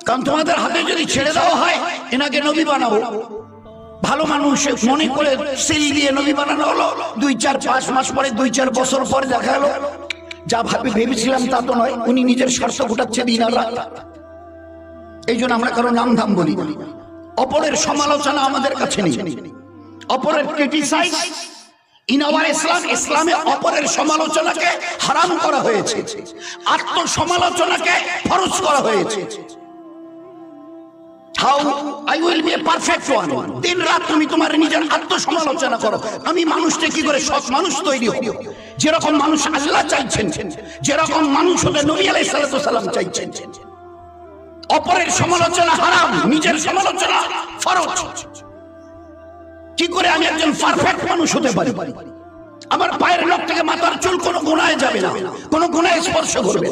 কারণ তোমাদের হাতে যদি ছেড়ে দেওয়া হয় এনাকে নবী বানাবো, ভালো মানুষ মনে করে সিল দিয়ে নবী বানানো হলো, 2-4-5 মাস পরে 2-4 বছর পরে দেখা গেল যা ভেবেছিলাম তা তো নয়, উনি নিজের স্বার্থ ঘটাচ্ছে দিন আর রাত। এই জন্য আমরা কারো নাম ধাম বলি না। অপরের সমালোচনা আমাদের কাছে নেই, অপরের ক্রিটিসাইজ ইন আওয়ার ইসলাম, ইসলামে অপরের সমালোচনাকে হারাম করা হয়েছে, আত্মসমালোচনাকে ফরজ করা হয়েছে। How I will be a perfect one. দিন রাত তুমি তোমার নিজের আত্মসমালোচনা করো, আমি মানুষটা কি করে সৎ মানুষ তৈরি হব, যেরকম মানুষ আল্লাহ চাইছেন, যেরকম মানুষ হতে নবী আলাইহিস সালাম চাইছেন। অপরের সমালোচনা হারাম, নিজের সমালোচনা ফরজ। কি করে আমি একজন পারফেক্ট মানুষ হতে পারি? আমার পায়ের নখ থেকে মাথার চুল কোনো গুনাহে যাবে না, কোনো গুনাহে স্পর্শ করবে।